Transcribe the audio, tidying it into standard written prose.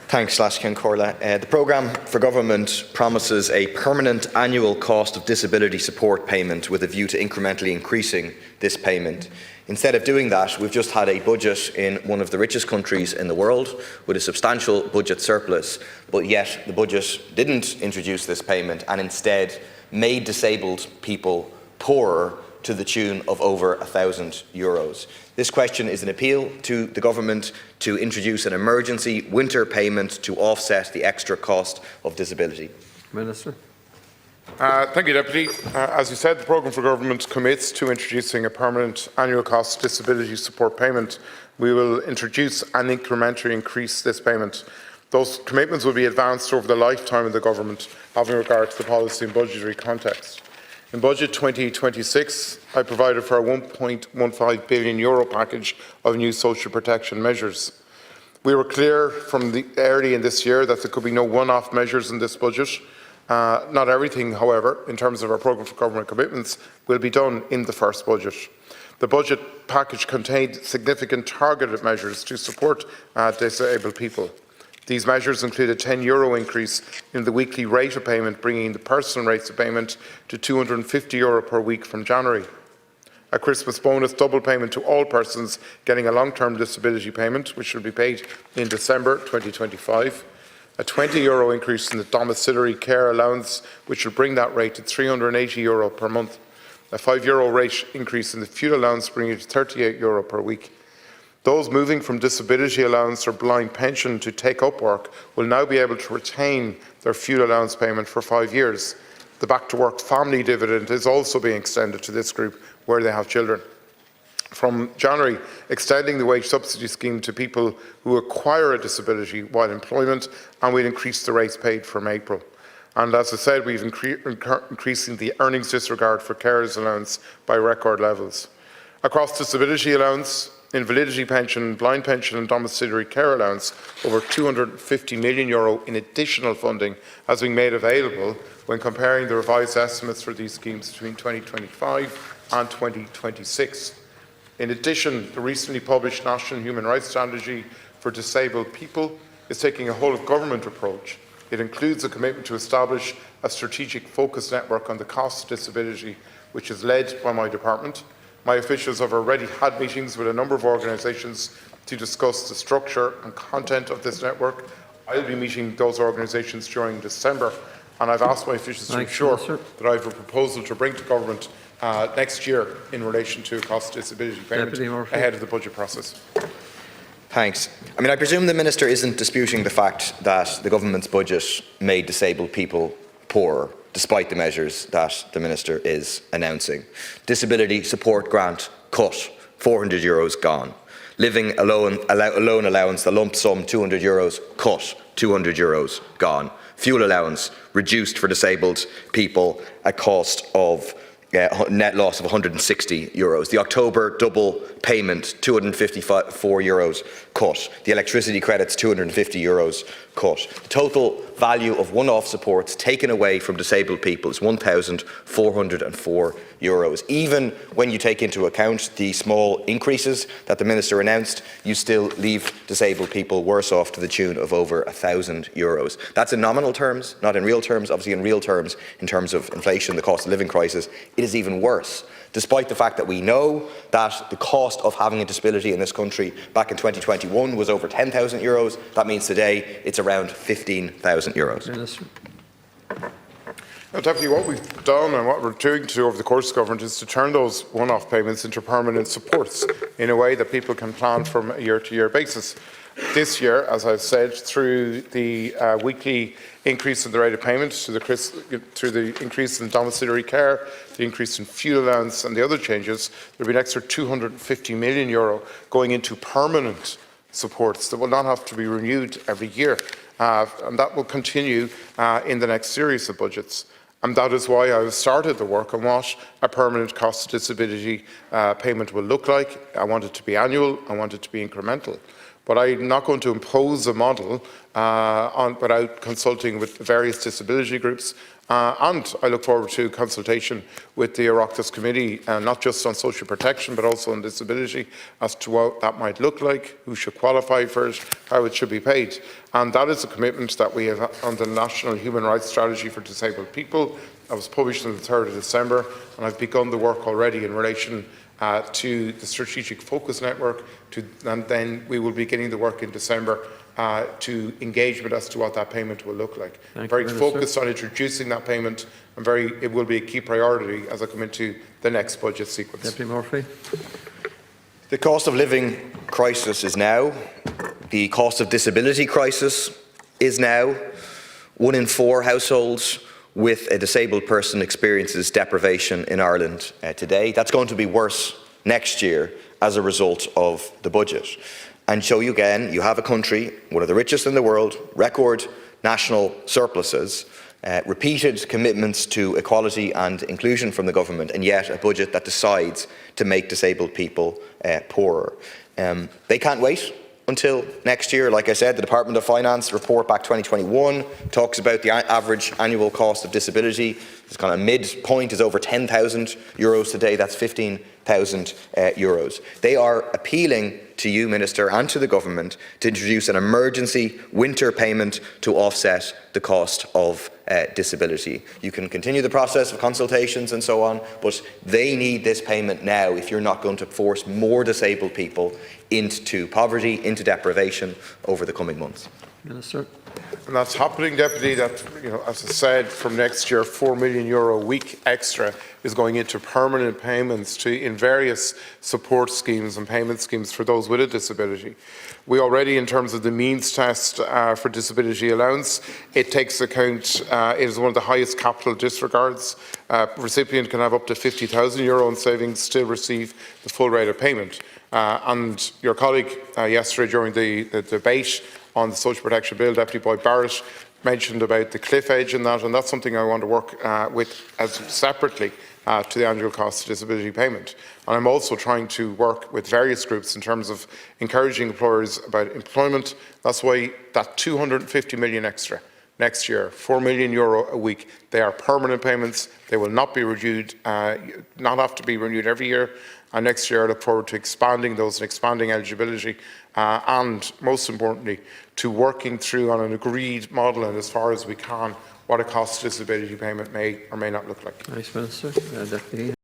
Thanks, László Corla. The programme for government promises a permanent annual cost of disability support payment with a view to incrementally increasing this payment. Instead of doing that, we've just had a budget in one of the richest countries in the world with a substantial budget surplus, but yet the budget didn't introduce this payment and instead made disabled people poorer to the tune of over €1,000. This question is an appeal to the government to introduce an emergency winter payment to offset the extra cost of disability. Minister. Thank you, Deputy. As you said, the programme for government commits to introducing a permanent annual cost disability support payment. We will introduce and incrementally increase this payment. Those commitments will be advanced over the lifetime of the government, having regard to the policy and budgetary context. In Budget 2026, I provided for a €1.15 billion package of new social protection measures. We were clear from early in this year that there could be no one-off measures in this budget. Not everything, however, in terms of our programme for government commitments, will be done in the first budget. The budget package contained significant targeted measures to support disabled people. These measures include a €10 increase in the weekly rate of payment, bringing the personal rates of payment to €250 per week from January. A Christmas bonus double payment to all persons getting a long-term disability payment, which will be paid in December 2025. A €20 increase in the domiciliary care allowance, which will bring that rate to €380 per month. A €5 rate increase in the fuel allowance, bringing it to €38 per week. Those moving from disability allowance or blind pension to take up work will now be able to retain their fuel allowance payment for 5 years. The Back to Work family dividend is also being extended to this group where they have children. From January, extending the wage subsidy scheme to people who acquire a disability while employment, and we'll increase the rates paid from April. And as I said, we've increasing the earnings disregard for carers allowance by record levels. Across disability allowance, invalidity pension, blind pension and domiciliary care allowance, over €250 million in additional funding has been made available when comparing the revised estimates for these schemes between 2025 and 2026. In addition, the recently published National Human Rights Strategy for Disabled People is taking a whole-of-government approach. It includes a commitment to establish a strategic focus network on the cost of disability, which is led by my department. My officials have already had meetings with a number of organisations to discuss the structure and content of this network. I will be meeting those organisations during December, and I've asked my officials to ensure that I have a proposal to bring to government next year in relation to a cost disability payment ahead of the budget process. Thanks. I presume the Minister isn't disputing the fact that the government's budget made disabled people poorer, despite the measures that the Minister is announcing. Disability support grant cut, €400 gone. Living alone allowance, the lump sum €200 cut, €200 gone. Fuel allowance reduced for disabled people at cost of net loss of €160. The October double payment, €254 cut. The electricity credits, €250 cut. The total value of one-off supports taken away from disabled people is €1,404. Even when you take into account the small increases that the Minister announced, you still leave disabled people worse off to the tune of over €1,000. That's in nominal terms, not in real terms. Obviously in real terms, in terms of inflation, the cost of living crisis, it is even worse. Despite the fact that we know that the cost of having a disability in this country back in 2021 was over €10,000, that means today it's around €15,000. Now, Deputy, what we've done and what we're doing over the course of government is to turn those one-off payments into permanent supports in a way that people can plan from a year-to-year basis. This year, as I've said, through the weekly increase in the rate of payment, through the increase in domiciliary care, the increase in fuel allowance and the other changes, there will be an extra €250 million going into permanent supports that will not have to be renewed every year. And that will continue in the next series of budgets. And that is why I have started the work on what a permanent cost disability payment will look like. I want it to be annual, I want it to be incremental. But I'm not going to impose a model without consulting with the various disability groups. And I look forward to consultation with the Oireachtas Committee, not just on social protection, but also on disability, as to what that might look like, who should qualify for it, how it should be paid. And that is a commitment that we have on the National Human Rights Strategy for Disabled People. That was published on the 3rd of December, and I've begun the work already in relation to the Strategic Focus Network, and then we will be beginning the work in December to engagement as to what that payment will look like. I'm very focused on introducing that payment. It will be a key priority as I come into the next budget sequence. Deputy Murphy. The cost of living crisis is now. The cost of disability crisis is now. 1 in 4 households with a disabled person experiences deprivation in Ireland today. That's going to be worse next year as a result of the budget. And show you again, you have a country, one of the richest in the world, record national surpluses, repeated commitments to equality and inclusion from the government, and yet a budget that decides to make disabled people poorer. They can't wait until next year. Like I said, the Department of Finance report back 2021 talks about the average annual cost of disability. It's kind of midpoint is over €10,000 today. That's €15,000. They are appealing to you, Minister, and to the government to introduce an emergency winter payment to offset the cost of disability. You can continue the process of consultations and so on, but they need this payment now if you're not going to force more disabled people into poverty, into deprivation over the coming months. Minister. And that's happening, Deputy. That, as I said, from next year, €4 million a week extra is going into permanent payments in various support schemes and payment schemes for those with a disability. We already, in terms of the means test for disability allowance, it takes account, it is one of the highest capital disregards. Recipient can have up to €50,000 in savings, still receive the full rate of payment. And your colleague yesterday during the debate on the Social Protection Bill, Deputy Boyd Barrett, mentioned about the cliff edge and that's something I want to work with as separately to the annual cost of disability payment. And I'm also trying to work with various groups in terms of encouraging employers about employment. That's why that 250 million extra next year, €4 million a week, they are permanent payments. They will not be renewed, not have to be renewed every year. And next year I look forward to expanding those and expanding eligibility and, most importantly, to working through on an agreed model and as far as we can what a cost disability payment may or may not look like. Thanks, Minister. Deputy